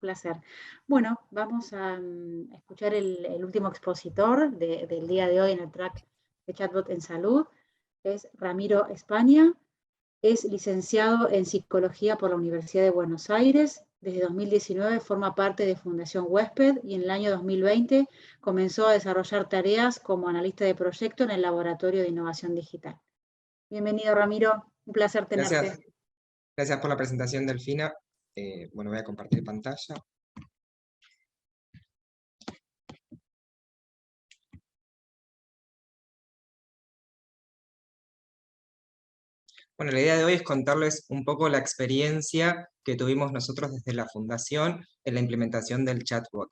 placer. Bueno, vamos a escuchar el último expositor del día de hoy en el track de Chatbot en Salud. Es Ramiro España, es licenciado en Psicología por la Universidad de Buenos Aires. Desde 2019 forma parte de Fundación Huésped y en el año 2020 comenzó a desarrollar tareas como analista de proyecto en el Laboratorio de Innovación Digital. Bienvenido, Ramiro. Un placer tenerte. Gracias, gracias por la presentación, Delfina. Bueno, voy a compartir pantalla. Bueno, la idea de hoy es contarles un poco la experiencia que tuvimos nosotros desde la Fundación en la implementación del chatbot.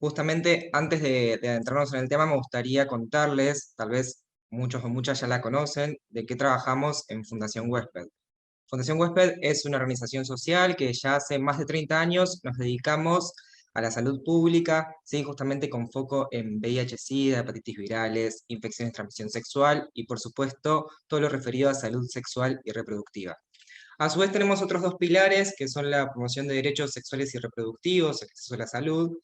Justamente antes de adentrarnos en el tema, me gustaría contarles, tal vez muchos o muchas ya la conocen, de qué trabajamos en Fundación Huésped. Fundación Huésped es una organización social que ya hace más de 30 años nos dedicamos a la salud pública, ¿sí? Justamente con foco en VIH-Sida, hepatitis virales, infecciones de transmisión sexual y, por supuesto, todo lo referido a salud sexual y reproductiva. A su vez tenemos otros dos pilares, que son la promoción de derechos sexuales y reproductivos, el acceso a la salud,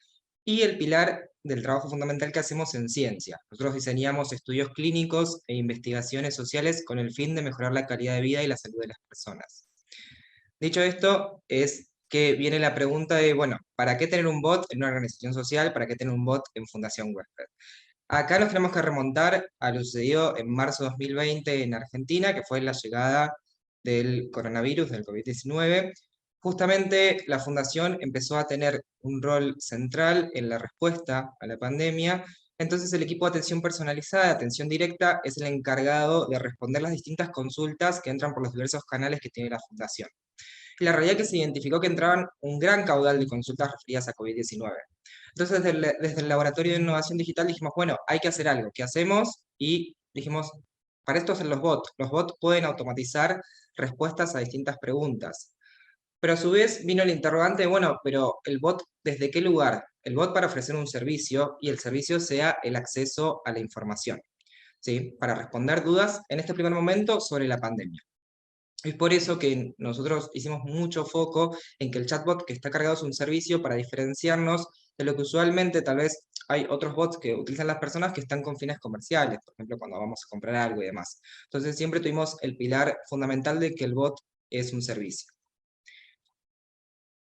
y el pilar del trabajo fundamental que hacemos en ciencia. Nosotros diseñamos estudios clínicos e investigaciones sociales con el fin de mejorar la calidad de vida y la salud de las personas. Dicho esto, es que viene la pregunta de, bueno, ¿para qué tener un bot en una organización social? ¿Para qué tener un bot en Fundación Huésped? Acá nos tenemos que remontar a lo sucedido en marzo de 2020 en Argentina, que fue la llegada del coronavirus, del COVID-19. Justamente la Fundación empezó a tener un rol central en la respuesta a la pandemia. Entonces el equipo de atención personalizada, de atención directa, es el encargado de responder las distintas consultas que entran por los diversos canales que tiene la Fundación. Y la realidad es que se identificó que entraban un gran caudal de consultas referidas a COVID-19. Entonces, desde el Laboratorio de Innovación Digital dijimos, bueno, hay que hacer algo. ¿Qué hacemos? Y dijimos, para esto son los bots. Los bots pueden automatizar respuestas a distintas preguntas. Pero a su vez vino el interrogante, bueno, pero ¿el bot desde qué lugar? El bot para ofrecer un servicio y el servicio sea el acceso a la información, ¿sí? Para responder dudas en este primer momento sobre la pandemia. Es por eso que nosotros hicimos mucho foco en que el chatbot que está cargado es un servicio para diferenciarnos de lo que usualmente tal vez hay otros bots que utilizan las personas que están con fines comerciales, por ejemplo, cuando vamos a comprar algo y demás. Entonces siempre tuvimos el pilar fundamental de que el bot es un servicio.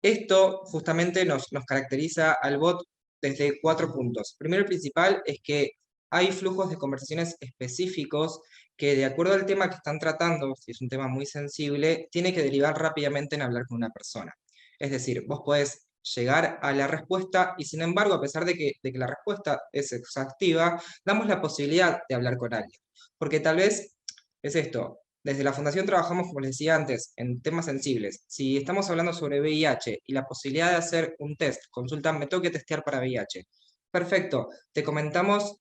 Esto justamente nos caracteriza al bot desde 4 puntos. Primero, el principal es que hay flujos de conversaciones específicos que, de acuerdo al tema que están tratando, si es un tema muy sensible, tiene que derivar rápidamente en hablar con una persona. Es decir, vos podés llegar a la respuesta y, sin embargo, a pesar de que la respuesta es exhaustiva, damos la posibilidad de hablar con alguien. Porque tal vez es esto. Desde la Fundación trabajamos, como les decía antes, en temas sensibles. Si estamos hablando sobre VIH y la posibilidad de hacer un test, consulta, me tengo que testear para VIH. Perfecto, te comentamos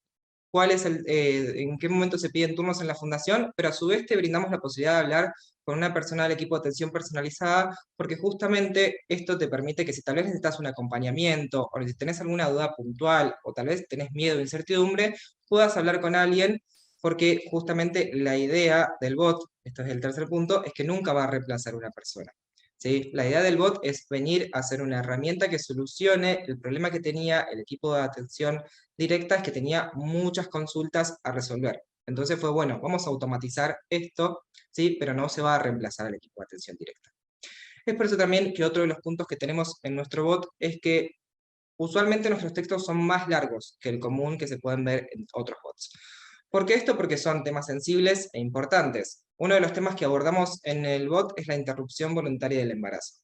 cuál es en qué momento se piden turnos en la Fundación, pero a su vez te brindamos la posibilidad de hablar con una persona del equipo de atención personalizada, porque justamente esto te permite que si tal vez necesitas un acompañamiento, o si tenés alguna duda puntual, o tal vez tenés miedo o incertidumbre, puedas hablar con alguien, porque justamente la idea del bot, esto es el tercer punto, es que nunca va a reemplazar a una persona. ¿Sí? La idea del bot es venir a ser una herramienta que solucione el problema que tenía el equipo de atención directa, es que tenía muchas consultas a resolver. Entonces fue, bueno, vamos a automatizar esto, ¿sí? Pero no se va a reemplazar al equipo de atención directa. Es por eso también que otro de los puntos que tenemos en nuestro bot es que usualmente nuestros textos son más largos que el común que se pueden ver en otros bots. ¿Por qué esto? Porque son temas sensibles e importantes. Uno de los temas que abordamos en el bot es la interrupción voluntaria del embarazo.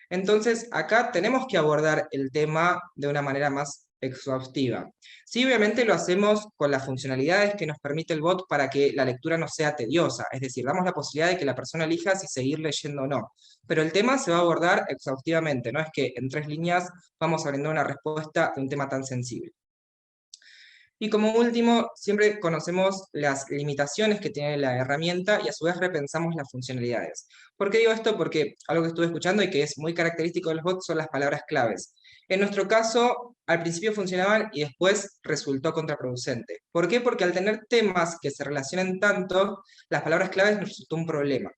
Entonces, acá tenemos que abordar el tema de una manera más exhaustiva. Sí, obviamente lo hacemos con las funcionalidades que nos permite el bot para que la lectura no sea tediosa, es decir, damos la posibilidad de que la persona elija si seguir leyendo o no. Pero el tema se va a abordar exhaustivamente, no es que en 3 líneas vamos a brindar una respuesta de un tema tan sensible. Y como último, siempre conocemos las limitaciones que tiene la herramienta y a su vez repensamos las funcionalidades. ¿Por qué digo esto? Porque algo que estuve escuchando y que es muy característico de los bots son las palabras claves. En nuestro caso, al principio funcionaban y después resultó contraproducente. ¿Por qué? Porque al tener temas que se relacionan tanto, las palabras claves nos resultó un problema.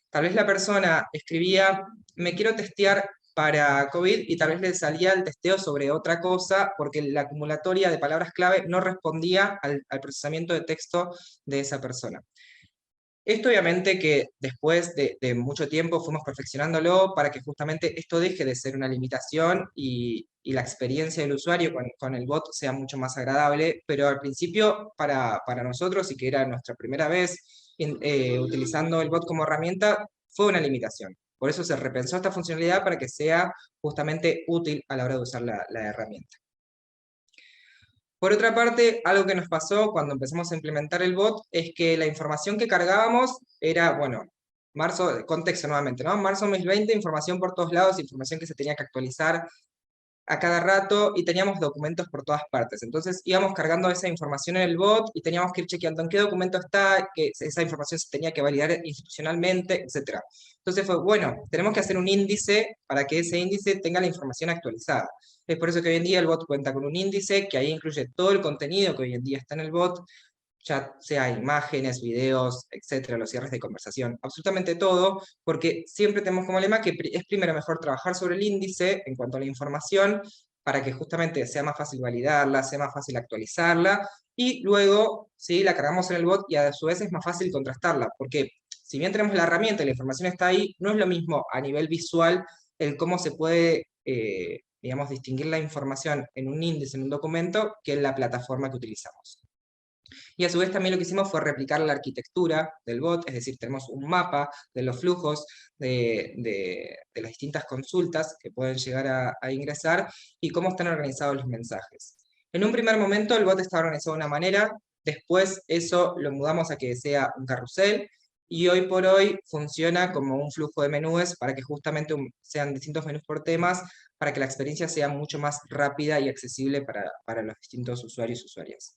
Tal vez la persona escribía, me quiero testear para COVID y tal vez le salía el testeo sobre otra cosa porque la acumulatoria de palabras clave no respondía al procesamiento de texto de esa persona. Esto obviamente que después de mucho tiempo fuimos perfeccionándolo para que justamente esto deje de ser una limitación y la experiencia del usuario con el bot sea mucho más agradable, pero al principio para nosotros, y que era nuestra primera vez utilizando el bot como herramienta, fue una limitación. Por eso se repensó esta funcionalidad para que sea justamente útil a la hora de usar la herramienta. Por otra parte, algo que nos pasó cuando empezamos a implementar el bot es que la información que cargábamos era, bueno, marzo, contexto nuevamente, ¿no? Marzo 2020, información por todos lados, información que se tenía que actualizar a cada rato y teníamos documentos por todas partes. Entonces íbamos cargando esa información en el bot y teníamos que ir chequeando en qué documento está, que esa información se tenía que validar institucionalmente, etc. Entonces fue, bueno, tenemos que hacer un índice para que ese índice tenga la información actualizada. Es por eso que hoy en día el bot cuenta con un índice que ahí incluye todo el contenido que hoy en día está en el bot, ya sea imágenes, videos, etcétera, los cierres de conversación, absolutamente todo, porque siempre tenemos como lema que es primero mejor trabajar sobre el índice en cuanto a la información, para que justamente sea más fácil validarla, sea más fácil actualizarla, y luego, ¿sí?, la cargamos en el bot y a su vez es más fácil contrastarla, porque si bien tenemos la herramienta y la información está ahí, no es lo mismo a nivel visual el cómo se puede, digamos, distinguir la información en un índice, en un documento, que en la plataforma que utilizamos. Y a su vez también lo que hicimos fue replicar la arquitectura del bot, es decir, tenemos un mapa de los flujos de las distintas consultas que pueden llegar a ingresar y cómo están organizados los mensajes. En un primer momento el bot estaba organizado de una manera, después eso lo mudamos a que sea un carrusel, y hoy por hoy funciona como un flujo de menús para que justamente sean distintos menús por temas, para que la experiencia sea mucho más rápida y accesible para los distintos usuarios y usuarias.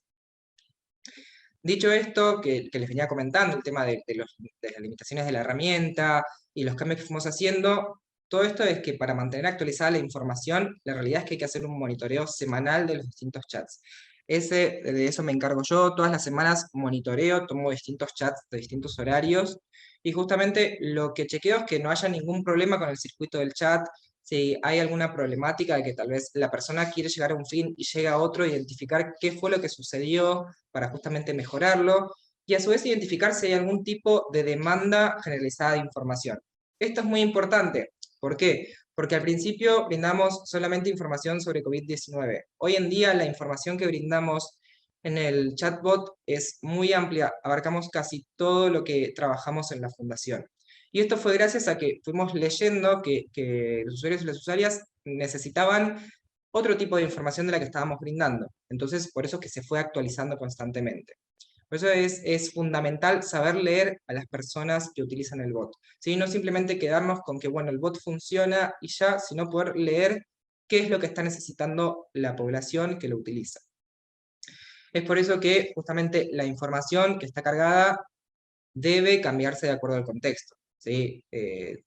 Dicho esto, que les venía comentando, el tema de las limitaciones de la herramienta y los cambios que fuimos haciendo, todo esto es que para mantener actualizada la información, la realidad es que hay que hacer un monitoreo semanal de los distintos chats. De eso me encargo yo, todas las semanas monitoreo, tomo distintos chats de distintos horarios, y justamente lo que chequeo es que no haya ningún problema con el circuito del chat. Si hay alguna problemática de que tal vez la persona quiere llegar a un fin y llega a otro, identificar qué fue lo que sucedió para justamente mejorarlo, y a su vez identificar si hay algún tipo de demanda generalizada de información. Esto es muy importante. ¿Por qué? Porque al principio brindamos solamente información sobre COVID-19. Hoy en día la información que brindamos en el chatbot es muy amplia, abarcamos casi todo lo que trabajamos en la fundación. Y esto fue gracias a que fuimos leyendo que los usuarios y las usuarias necesitaban otro tipo de información de la que estábamos brindando. Entonces, por eso que se fue actualizando constantemente. Por eso es fundamental saber leer a las personas que utilizan el bot. ¿Sí? No simplemente quedarnos con que, bueno, el bot funciona y ya, sino poder leer qué es lo que está necesitando la población que lo utiliza. Es por eso que justamente la información que está cargada debe cambiarse de acuerdo al contexto. ¿Sí?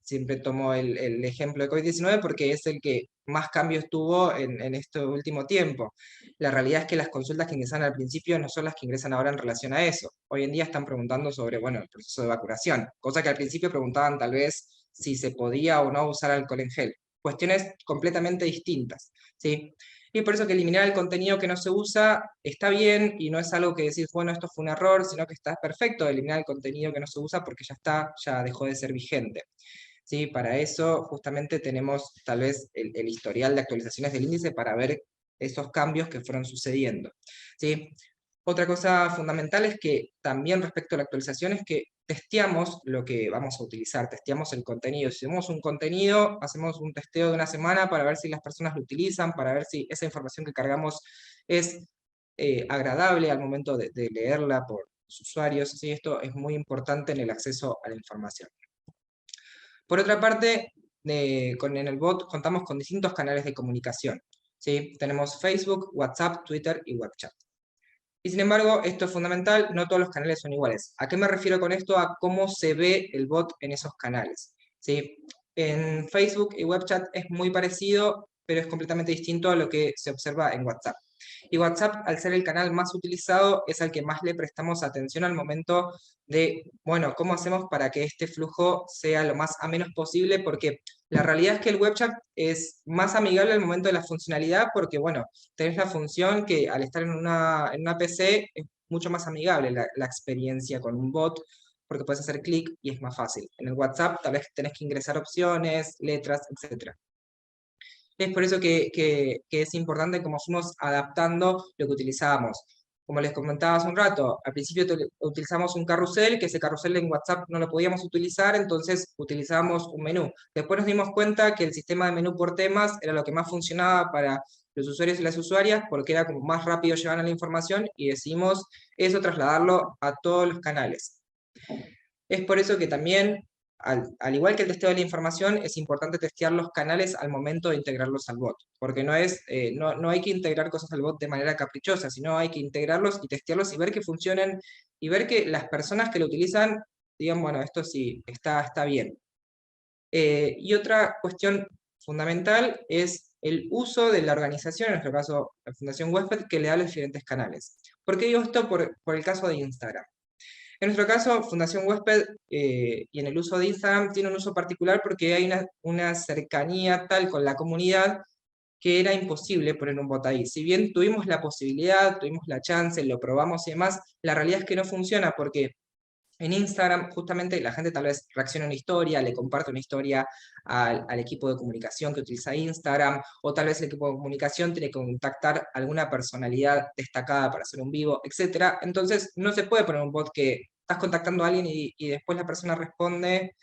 Siempre tomo el ejemplo de COVID-19 porque es el que más cambios tuvo en este último tiempo. La realidad es que las consultas que ingresan al principio no son las que ingresan ahora en relación a eso. Hoy en día están preguntando sobre, bueno, el proceso de vacunación, cosa que al principio preguntaban tal vez si se podía o no usar alcohol en gel. Cuestiones completamente distintas, ¿sí? Y por eso que eliminar el contenido que no se usa está bien, y no es algo que decir, bueno, esto fue un error, sino que está perfecto eliminar el contenido que no se usa porque ya está, ya dejó de ser vigente. ¿Sí? Para eso justamente tenemos tal vez el historial de actualizaciones del índice para ver esos cambios que fueron sucediendo. ¿Sí? Otra cosa fundamental es que también respecto a la actualización es que testeamos lo que vamos a utilizar, testeamos el contenido. Si tenemos un contenido, hacemos un testeo de una semana para ver si las personas lo utilizan, para ver si esa información que cargamos es agradable al momento de leerla por los usuarios. ¿Sí? Esto es muy importante en el acceso a la información. Por otra parte, en el bot contamos con distintos canales de comunicación. ¿Sí? Tenemos Facebook, WhatsApp, Twitter y WebChat. Y sin embargo, esto es fundamental, no todos los canales son iguales. ¿A qué me refiero con esto? A cómo se ve el bot en esos canales. ¿Sí? En Facebook y WebChat es muy parecido, pero es completamente distinto a lo que se observa en WhatsApp. Y WhatsApp, al ser el canal más utilizado, es al que más le prestamos atención al momento de, bueno, ¿cómo hacemos para que este flujo sea lo más ameno posible? Porque la realidad es que el web chat es más amigable al momento de la funcionalidad, porque, bueno, tenés la función que al estar en una PC es mucho más amigable la experiencia con un bot, porque puedes hacer clic y es más fácil. En el WhatsApp tal vez tenés que ingresar opciones, letras, etc. Es por eso que es importante cómo fuimos adaptando lo que utilizábamos. Como les comentaba hace un rato, al principio utilizamos un carrusel, que ese carrusel en WhatsApp no lo podíamos utilizar, entonces utilizábamos un menú. Después nos dimos cuenta que el sistema de menú por temas era lo que más funcionaba para los usuarios y las usuarias, porque era como más rápido llevar a la información, y decidimos eso trasladarlo a todos los canales. Es por eso que también, al igual que el testeo de la información, es importante testear los canales al momento de integrarlos al bot, porque no hay que integrar cosas al bot de manera caprichosa, sino hay que integrarlos y testearlos y ver que funcionen, y ver que las personas que lo utilizan digan, bueno, esto sí, está bien. Y otra cuestión fundamental es el uso de la organización, en nuestro caso la Fundación Huésped, que le da a los diferentes canales. ¿Por qué digo esto? Por el caso de Instagram. En nuestro caso, Fundación Huésped, y en el uso de Instagram, tiene un uso particular porque hay una cercanía tal con la comunidad que era imposible poner un bot ahí. Si bien tuvimos la posibilidad, tuvimos la chance, lo probamos y demás, la realidad es que no funciona porque en Instagram justamente la gente tal vez reacciona a una historia, le comparte una historia al equipo de comunicación que utiliza Instagram, o tal vez el equipo de comunicación tiene que contactar a alguna personalidad destacada para hacer un vivo, etc. Entonces no se puede poner un bot que estás contactando a alguien y después la persona responde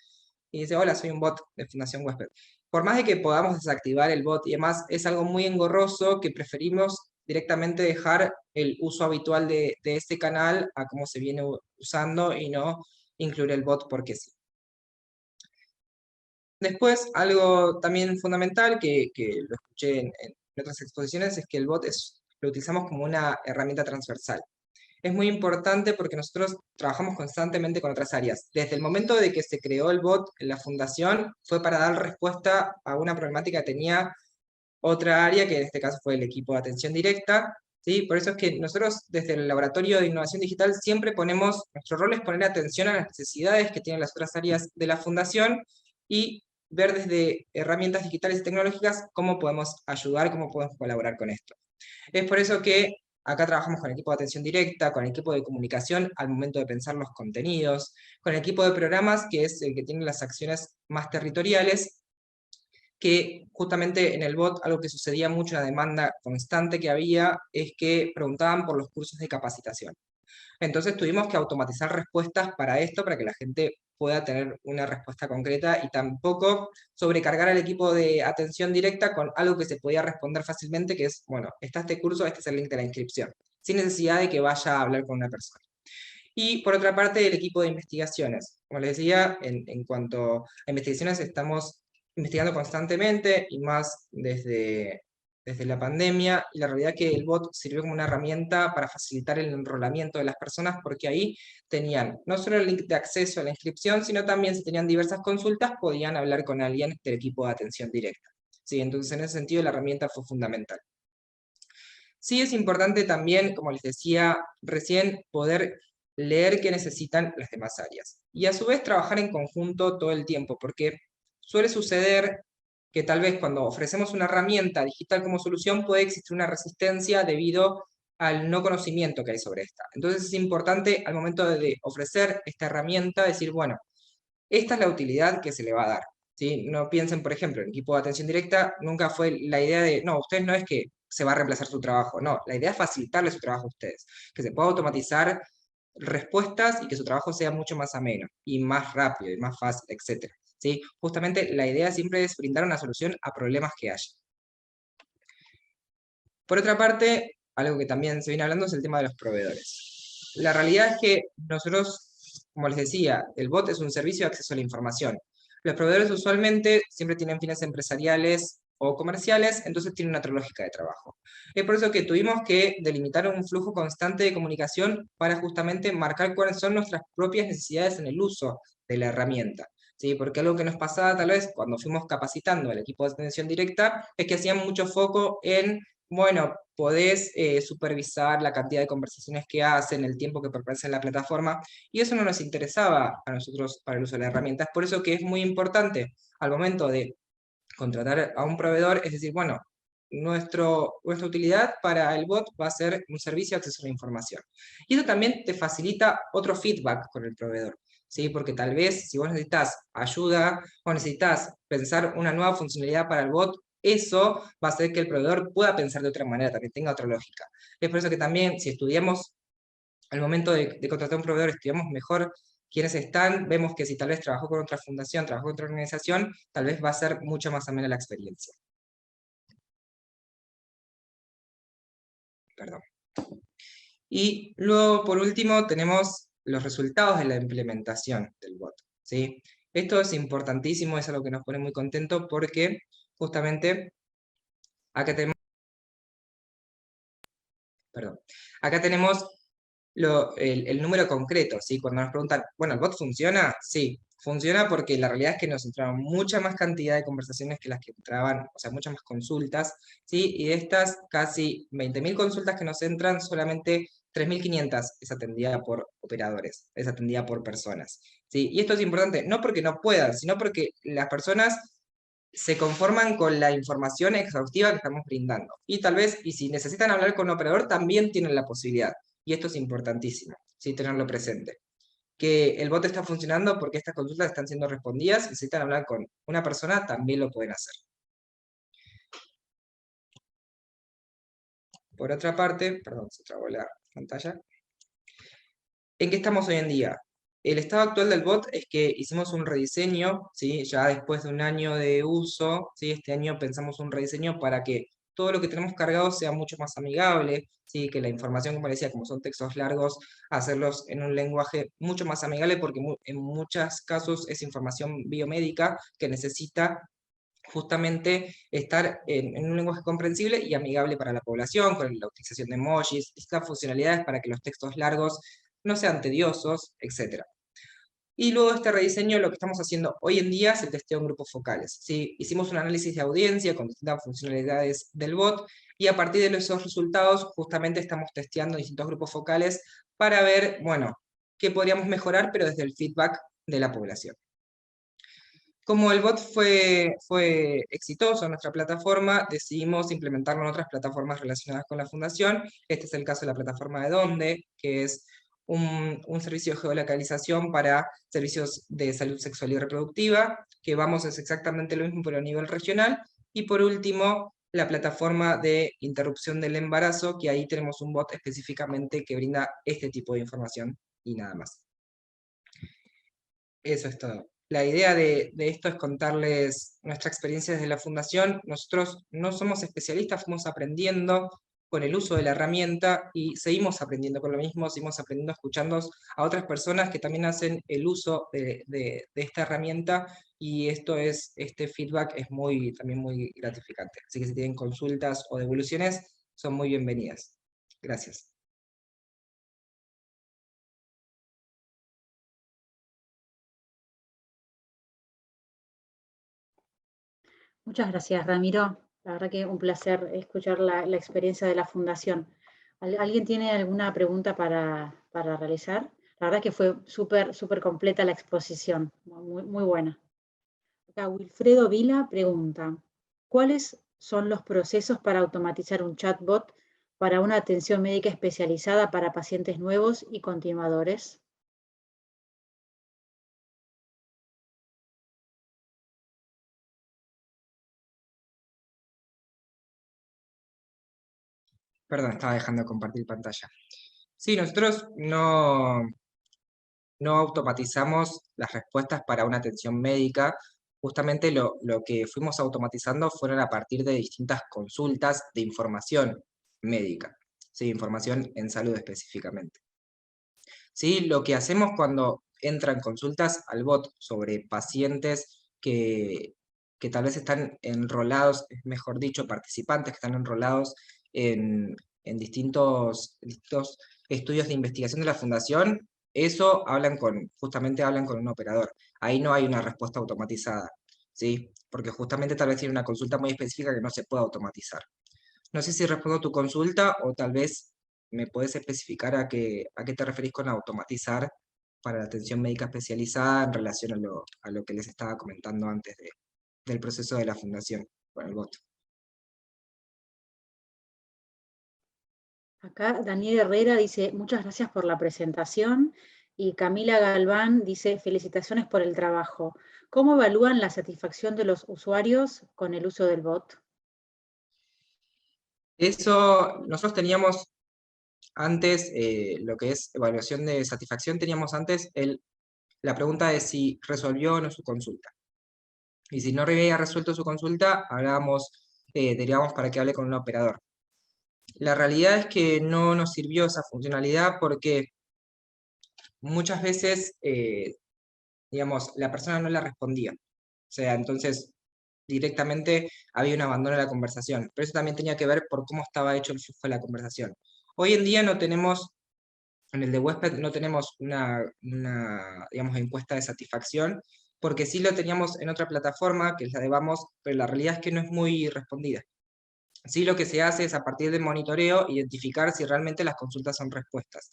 y dice, hola, soy un bot de Fundación Huésped. Por más de que podamos desactivar el bot y demás, es algo muy engorroso que preferimos directamente dejar el uso habitual de este canal a cómo se viene usando y no incluir el bot porque sí. Después, algo también fundamental que lo escuché en otras exposiciones es que el bot lo utilizamos como una herramienta transversal. Es muy importante porque nosotros trabajamos constantemente con otras áreas. Desde el momento de que se creó el bot en la fundación, fue para dar respuesta a una problemática que tenía otra área, que en este caso fue el equipo de atención directa, ¿sí? Por eso es que nosotros desde el Laboratorio de Innovación Digital siempre nuestro rol es poner atención a las necesidades que tienen las otras áreas de la fundación y ver desde herramientas digitales y tecnológicas cómo podemos ayudar, cómo podemos colaborar con esto. Es por eso que acá trabajamos con el equipo de atención directa, con el equipo de comunicación al momento de pensar los contenidos, con el equipo de programas, que es el que tiene las acciones más territoriales, que justamente en el bot algo que sucedía mucho, una demanda constante que había, es que preguntaban por los cursos de capacitación. Entonces tuvimos que automatizar respuestas para esto, para que la gente pueda tener una respuesta concreta y tampoco sobrecargar al equipo de atención directa con algo que se podía responder fácilmente, que es, bueno, está este curso, este es el link de la inscripción, sin necesidad de que vaya a hablar con una persona. Y por otra parte, el equipo de investigaciones. Como les decía, en cuanto a investigaciones, estamos investigando constantemente y más desde la pandemia, y la realidad es que el bot sirvió como una herramienta para facilitar el enrolamiento de las personas, porque ahí tenían no solo el link de acceso a la inscripción, sino también si tenían diversas consultas, podían hablar con alguien del equipo de atención directa. ¿Sí? Entonces, en ese sentido, la herramienta fue fundamental. Sí es importante también, como les decía recién, poder leer qué necesitan las demás áreas. Y a su vez trabajar en conjunto todo el tiempo, porque suele suceder que tal vez cuando ofrecemos una herramienta digital como solución puede existir una resistencia debido al no conocimiento que hay sobre esta. Entonces es importante al momento de ofrecer esta herramienta decir, bueno, esta es la utilidad que se le va a dar. ¿Sí? No piensen, por ejemplo, el equipo de atención directa nunca fue la idea de, no, ustedes no es que se va a reemplazar su trabajo, no, la idea es facilitarle su trabajo a ustedes, que se pueda automatizar respuestas y que su trabajo sea mucho más ameno, y más rápido, y más fácil, etc. ¿Sí? Justamente la idea siempre es brindar una solución a problemas que haya. Por otra parte, algo que también se viene hablando es el tema de los proveedores. La realidad es que nosotros, como les decía, el bot es un servicio de acceso a la información. Los proveedores usualmente siempre tienen fines empresariales o comerciales, entonces tienen otra lógica de trabajo. Es por eso que tuvimos que delimitar un flujo constante de comunicación para justamente marcar cuáles son nuestras propias necesidades en el uso de la herramienta. ¿Sí? Porque algo que nos pasaba tal vez cuando fuimos capacitando al equipo de atención directa es que hacían mucho foco en bueno, podés supervisar la cantidad de conversaciones que hacen, el tiempo que permanecen en la plataforma, y eso no nos interesaba a nosotros para el uso de la herramienta. Es por eso que es muy importante al momento de contratar a un proveedor, es decir, bueno, nuestra utilidad para el bot va a ser un servicio de acceso a la información. Y eso también te facilita otro feedback con el proveedor, ¿sí? Porque tal vez si vos necesitas ayuda o necesitas pensar una nueva funcionalidad para el bot, eso va a hacer que el proveedor pueda pensar de otra manera, también tenga otra lógica. Es por eso que también, si estudiamos, al momento de contratar a un proveedor, estudiamos mejor quiénes están, vemos que si tal vez trabajó con otra fundación, trabajó con otra organización, tal vez va a ser mucho más amena la experiencia. Perdón. Y luego, por último, tenemos los resultados de la implementación del bot, ¿sí? Esto es importantísimo, es algo que nos pone muy contentos porque justamente acá tenemos, perdón, acá tenemos el número concreto, ¿sí? Cuando nos preguntan, bueno, ¿el bot funciona? Sí, funciona porque la realidad es que nos entraban mucha más cantidad de conversaciones que las que entraban, o sea, muchas más consultas, ¿sí? Y de estas casi 20.000 consultas que nos entran, solamente 3.500 es atendida por operadores, es atendida por personas, ¿sí? Y esto es importante, no porque no puedan, sino porque las personas se conforman con la información exhaustiva que estamos brindando. Y tal vez, y si necesitan hablar con un operador, también tienen la posibilidad. Y esto es importantísimo, ¿sí? Tenerlo presente. Que el bot está funcionando porque estas consultas están siendo respondidas, y si necesitan hablar con una persona, también lo pueden hacer. Por otra parte, perdón, se trabó la pantalla. ¿En qué estamos hoy en día? El estado actual del bot es que hicimos un rediseño, ¿sí? Ya después de un año de uso, ¿sí? Este año pensamos un rediseño para que todo lo que tenemos cargado sea mucho más amigable, ¿sí? Que la información, como decía, como son textos largos, hacerlos en un lenguaje mucho más amigable, porque en muchos casos es información biomédica que necesita justamente estar en un lenguaje comprensible y amigable para la población, con la utilización de emojis, estas funcionalidades para que los textos largos no sean tediosos, etc. Y luego de este rediseño, lo que estamos haciendo hoy en día es el testeo en grupos focales, ¿sí? Hicimos un análisis de audiencia con distintas funcionalidades del bot, y a partir de esos resultados, justamente estamos testeando distintos grupos focales para ver, bueno, qué podríamos mejorar, pero desde el feedback de la población. Como el bot fue exitoso en nuestra plataforma, decidimos implementarlo en otras plataformas relacionadas con la fundación. Este es el caso de la plataforma de Donde, que es un servicio de geolocalización para servicios de salud sexual y reproductiva, que es exactamente lo mismo pero a nivel regional. Y por último, la plataforma de interrupción del embarazo, que ahí tenemos un bot específicamente que brinda este tipo de información y nada más. Eso es todo. La idea de esto es contarles nuestra experiencia desde la fundación. Nosotros no somos especialistas, fuimos aprendiendo con el uso de la herramienta y seguimos aprendiendo con lo mismo, seguimos aprendiendo escuchando a otras personas que también hacen el uso de esta herramienta, y este feedback es también muy gratificante. Así que si tienen consultas o devoluciones, son muy bienvenidas. Gracias. Muchas gracias, Ramiro. La verdad que un placer escuchar la experiencia de la Fundación. ¿Alguien tiene alguna pregunta para realizar? La verdad que fue súper completa la exposición, muy buena. Acá Wilfredo Vila pregunta, ¿cuáles son los procesos para automatizar un chatbot para una atención médica especializada para pacientes nuevos y continuadores? Perdón, estaba dejando de compartir pantalla. Sí, nosotros no automatizamos las respuestas para una atención médica. Justamente lo que fuimos automatizando fueron a partir de distintas consultas de información médica, ¿sí? Información en salud específicamente. ¿Sí? Lo que hacemos cuando entran consultas al bot sobre pacientes que tal vez están enrolados, mejor dicho, participantes que están enrolados en distintos estudios de investigación de la fundación, eso justamente hablan con un operador. Ahí no hay una respuesta automatizada, ¿sí? Porque justamente tal vez tiene una consulta muy específica que no se puede automatizar. No sé si respondo tu consulta o tal vez me puedes especificar a qué te referís con automatizar para la atención médica especializada en relación a lo que les estaba comentando antes del proceso de la fundación con el bot. Acá Daniel Herrera dice, muchas gracias por la presentación. Y Camila Galván dice, felicitaciones por el trabajo. ¿Cómo evalúan la satisfacción de los usuarios con el uso del bot? Eso, nosotros teníamos antes, lo que es evaluación de satisfacción, teníamos antes la pregunta de si resolvió o no su consulta. Y si no había resuelto su consulta, derivamos para que hable con un operador. La realidad es que no nos sirvió esa funcionalidad porque muchas veces, digamos, la persona no la respondía. O sea, entonces directamente había un abandono de la conversación. Pero eso también tenía que ver por cómo estaba hecho el flujo de la conversación. Hoy en día no tenemos, en el de huésped no tenemos una, digamos, encuesta de satisfacción, porque sí lo teníamos en otra plataforma, que es la de Vamos, pero la realidad es que no es muy respondida. Sí, lo que se hace es a partir del monitoreo identificar si realmente las consultas son respuestas.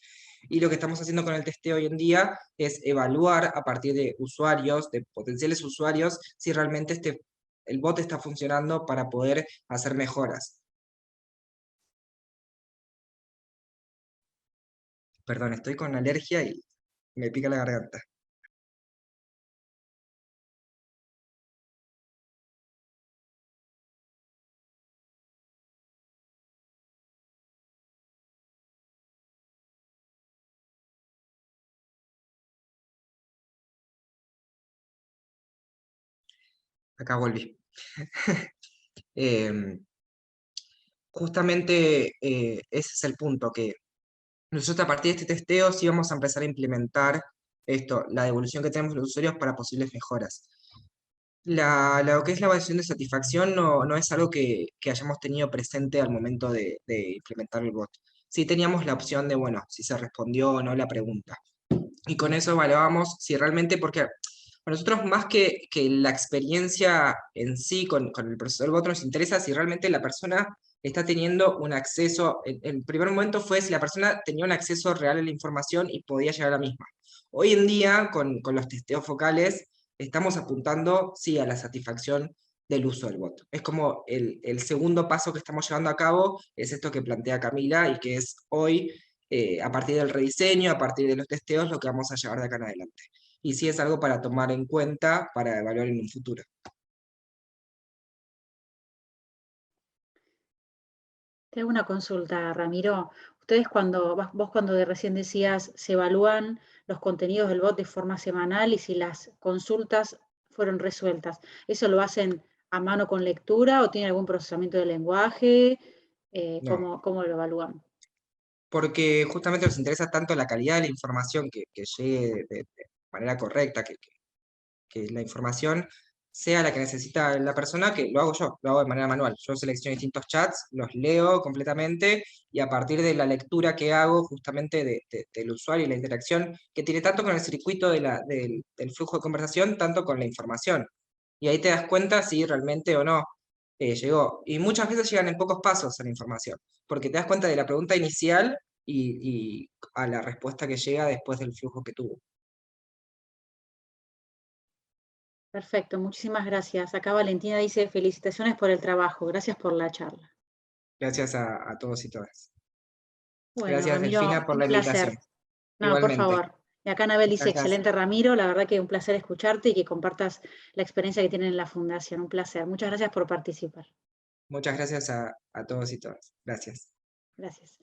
Y lo que estamos haciendo con el testeo hoy en día es evaluar a partir de usuarios, de potenciales usuarios, si realmente el bot está funcionando para poder hacer mejoras. Perdón, estoy con alergia y me pica la garganta. Acá volví. Em, Justamente ese es el punto, que nosotros a partir de este testeo sí vamos a empezar a implementar la devolución que tenemos los usuarios para posibles mejoras. Lo que es la evaluación de satisfacción no es algo que hayamos tenido presente al momento de implementar el bot. Sí teníamos la opción de, bueno, si se respondió o no la pregunta. Y con eso evaluábamos si realmente, porque a nosotros más que la experiencia en sí con el proceso del bot nos interesa si realmente la persona está teniendo un acceso, el primer momento fue si la persona tenía un acceso real a la información y podía llegar a la misma. Hoy en día, con los testeos focales, estamos apuntando, sí, a la satisfacción del uso del bot. Es como el segundo paso que estamos llevando a cabo, es esto que plantea Camila y que es hoy a partir del rediseño, a partir de los testeos, lo que vamos a llevar de acá en adelante. Y sí es algo para tomar en cuenta para evaluar en un futuro. Te hago una consulta, Ramiro. Ustedes vos cuando recién decías, se evalúan los contenidos del bot de forma semanal y si las consultas fueron resueltas, ¿eso lo hacen a mano con lectura o tiene algún procesamiento de lenguaje? No, ¿Cómo lo evalúan? porque justamente nos interesa tanto la calidad de la información que llegue de manera correcta, que la información sea la que necesita la persona, que lo hago yo, lo hago de manera manual. Yo selecciono distintos chats, los leo completamente y a partir de la lectura que hago justamente del usuario y la interacción que tiene tanto con el circuito del flujo de conversación, tanto con la información. Y ahí te das cuenta si realmente o no llegó. Y muchas veces llegan en pocos pasos a la información, porque te das cuenta de la pregunta inicial y a la respuesta que llega después del flujo que tuvo. Perfecto, muchísimas gracias. Acá Valentina dice, felicitaciones por el trabajo, gracias por la charla. Gracias a todos y todas. Bueno, Gracias, Delfina, Ramiro, por un la invitación. placer. No, por Igualmente. favor. Y acá Anabel dice, Muchas gracias. excelente Ramiro, la verdad que un placer escucharte y que compartas la experiencia que tienen en la fundación. Un placer. Muchas gracias por participar. Muchas gracias a todos y todas. Gracias. Gracias.